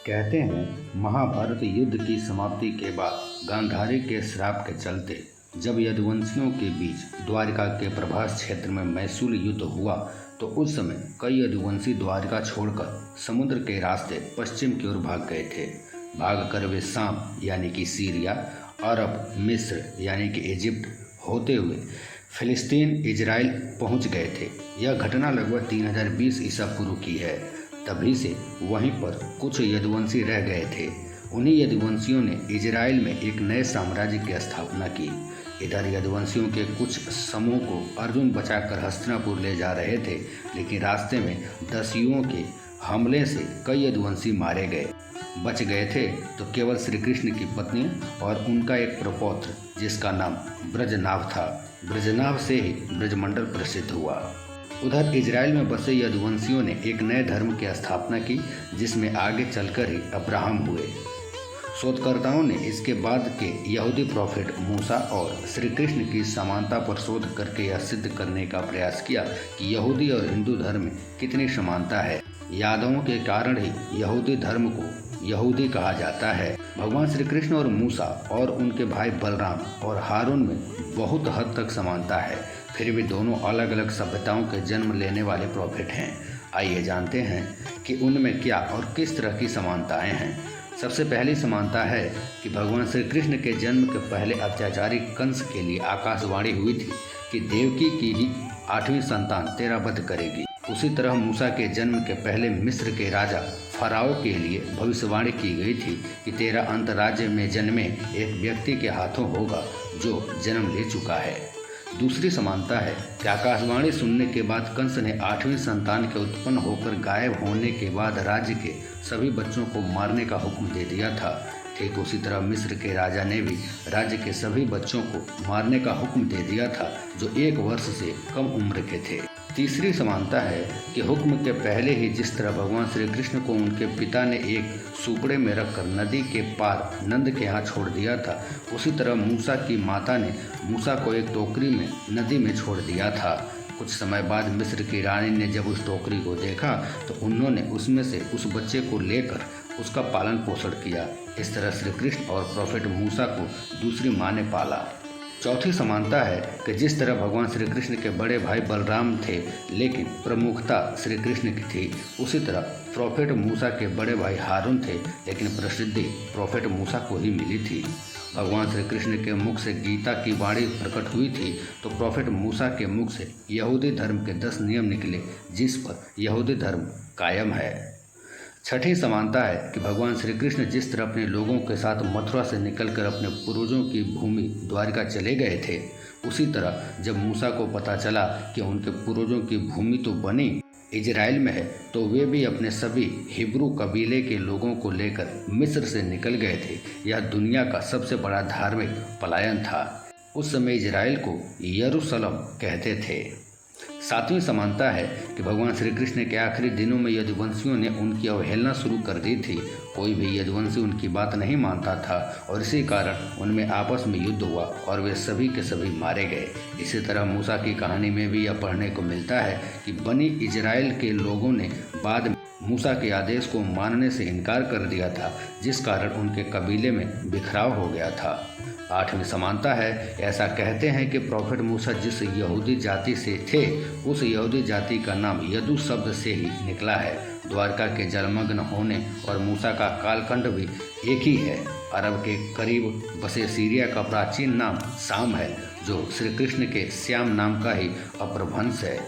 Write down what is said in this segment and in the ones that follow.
कहते हैं महाभारत युद्ध की समाप्ति के बाद गांधारी के श्राप के चलते जब यदुवंशियों के बीच द्वारिका के प्रभास क्षेत्र में मैसूर युद्ध हुआ तो उस समय कई यदुवंशी द्वारिका छोड़कर समुद्र के रास्ते पश्चिम की ओर भाग गए थे। भागकर वे शाम यानी कि सीरिया, अरब, मिस्र यानी कि इजिप्ट होते हुए फिलिस्तीन, इजराइल पहुंच गए थे। यह घटना लगभग 3020 ईसा पूर्व की है। तभी से वहीं पर कुछ यदुवंशी रह गए थे। उन्हीं यदुवंशियों ने इजराइल में एक नए साम्राज्य की स्थापना की। इधर यदुवंशियों के कुछ समूह को अर्जुन बचाकर हस्तिनापुर ले जा रहे थे, लेकिन रास्ते में दस्युओं के हमले से कई यदुवंशी मारे गए। बच गए थे तो केवल श्री कृष्ण की पत्नी और उनका एक प्रपौत्र जिसका नाम ब्रजनाभ था। ब्रजनाभ से ही ब्रजमंडल प्रसिद्ध हुआ। उधर इजराइल में बसे यदुवंशियों ने एक नए धर्म की स्थापना की जिसमें आगे चलकर ही अब्राहम हुए। शोधकर्ताओं ने इसके बाद के यहूदी प्रॉफिट मूसा और श्री कृष्ण की समानता पर शोध करके यह सिद्ध करने का प्रयास किया कि यहूदी और हिंदू धर्म में कितनी समानता है। यादवों के कारण ही यहूदी धर्म को यहूदी कहा जाता है। भगवान श्री कृष्ण और मूसा और उनके भाई बलराम और हारून में बहुत हद तक समानता है, फिर भी दोनों अलग अलग सभ्यताओं के जन्म लेने वाले प्रॉफिट हैं। आइए जानते हैं कि उनमें क्या और किस तरह की समानताएं हैं। सबसे पहली समानता है कि भगवान श्री कृष्ण के जन्म के पहले अत्याचारी कंस के लिए आकाशवाणी हुई थी कि देवकी की ही 8वीं संतान तेरा वध करेगी। उसी तरह मूसा के जन्म के पहले मिस्र के राजा फराओ के लिए भविष्यवाणी की गई थी कि तेरा अंत राज्य में जन्मे एक व्यक्ति के हाथों होगा जो जन्म ले चुका है। दूसरी समानता है कि आकाशवाणी सुनने के बाद कंस ने 8वीं संतान के उत्पन्न होकर गायब होने के बाद राज्य के सभी बच्चों को मारने का हुक्म दे दिया था। ठीक उसी तरह मिस्र के राजा ने भी राज्य के सभी बच्चों को मारने का हुक्म दे दिया था जो 1 वर्ष से कम उम्र के थे। तीसरी समानता है कि हुक्म के पहले ही जिस तरह भगवान श्री कृष्ण को उनके पिता ने एक सूपड़े में रखकर नदी के पार नंद के यहाँ छोड़ दिया था, उसी तरह मूसा की माता ने मूसा को एक टोकरी में नदी में छोड़ दिया था। कुछ समय बाद मिस्र की रानी ने जब उस टोकरी को देखा तो उन्होंने उसमें से उस बच्चे को लेकर उसका पालन पोषण किया। इस तरह श्री कृष्ण और प्रॉफिट मूसा को दूसरी माँ ने पाला। चौथी समानता है कि जिस तरह भगवान श्री कृष्ण के बड़े भाई बलराम थे लेकिन प्रमुखता श्री कृष्ण की थी, उसी तरह प्रॉफिट मूसा के बड़े भाई हारून थे लेकिन प्रसिद्धि प्रॉफिट मूसा को ही मिली थी। भगवान श्री कृष्ण के मुख से गीता की वाणी प्रकट हुई थी तो प्रॉफिट मूसा के मुख से यहूदी धर्म के 10 नियम निकले जिस पर यहूदी धर्म कायम है। छठी समानता है कि भगवान श्री कृष्ण जिस तरह अपने लोगों के साथ मथुरा से निकलकर अपने पूर्वजों की भूमि द्वारिका चले गए थे, उसी तरह जब मूसा को पता चला कि उनके पूर्वजों की भूमि तो बनी इजराइल में है तो वे भी अपने सभी हिब्रू कबीले के लोगों को लेकर मिस्र से निकल गए थे। यह दुनिया का सबसे बड़ा धार्मिक पलायन था। उस समय इजराइल को यरूशलेम कहते थे। सातवीं समानता है कि भगवान श्री कृष्ण के आखिरी दिनों में यदुवंशियों ने उनकी अवहेलना शुरू कर दी थी। कोई भी यदुवंशी उनकी बात नहीं मानता था और इसी कारण उनमें आपस में युद्ध हुआ और वे सभी के सभी मारे गए। इसी तरह मूसा की कहानी में भी यह पढ़ने को मिलता है कि बनी इजराइल के लोगों ने बाद में मूसा के आदेश को मानने से इनकार कर दिया था, जिस कारण उनके कबीले में बिखराव हो गया था। 8वीं समानता है, ऐसा कहते हैं कि प्रॉफिट मूसा जिस यहूदी जाति से थे उस यहूदी जाति का नाम यदु शब्द से ही निकला है। द्वारका के जलमग्न होने और मूसा का कालखंड भी एक ही है। अरब के करीब बसे सीरिया का प्राचीन नाम शाम है जो श्री कृष्ण के श्याम नाम का ही अपभ्रंश है।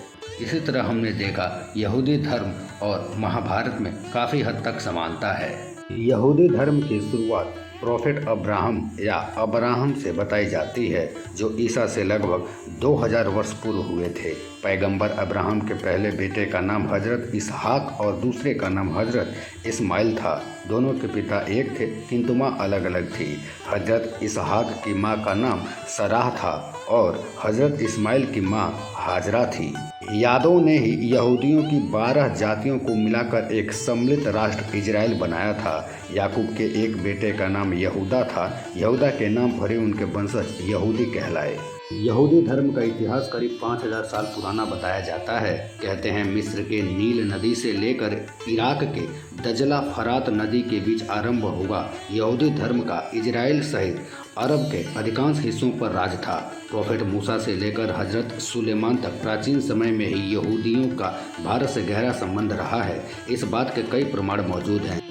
इसी तरह हमने देखा यहूदी धर्म और महाभारत में काफ़ी हद तक समानता है। यहूदी धर्म की शुरुआत प्रॉफिट अब्राहम या अब्राहम से बताई जाती है जो ईसा से लगभग 2000 वर्ष पूर्व हुए थे। पैगंबर अब्राहम के पहले बेटे का नाम हजरत इसहाक और दूसरे का नाम हजरत इस्माइल था। दोनों के पिता एक थे किंतु माँ अलग अलग थी। हजरत इसहाक की माँ का नाम सराह था और हजरत इस्माइल की माँ हाजरा थी। यादवों ने ही यहूदियों की 12 जातियों को मिलाकर एक सम्मिलित राष्ट्र इजराइल बनाया था। याकूब के एक बेटे का नाम यहूदा था। यहूदा के नाम पर ही उनके वंशज यहूदी कहलाए। यहूदी धर्म का इतिहास करीब 5000 साल पुराना बताया जाता है। कहते हैं मिस्र के नील नदी से लेकर इराक के दजला फरात नदी के बीच आरंभ हुआ यहूदी धर्म का इजराइल सहित अरब के अधिकांश हिस्सों पर राज था। प्रोफेट मूसा से लेकर हजरत सुलेमान तक प्राचीन समय में ही यहूदियों का भारत से गहरा संबंध रहा है। इस बात के कई प्रमाण मौजूद हैं।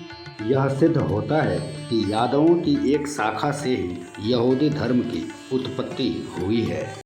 यह सिद्ध होता है कि यादवों की एक शाखा से ही यहूदी धर्म की उत्पत्ति हुई है।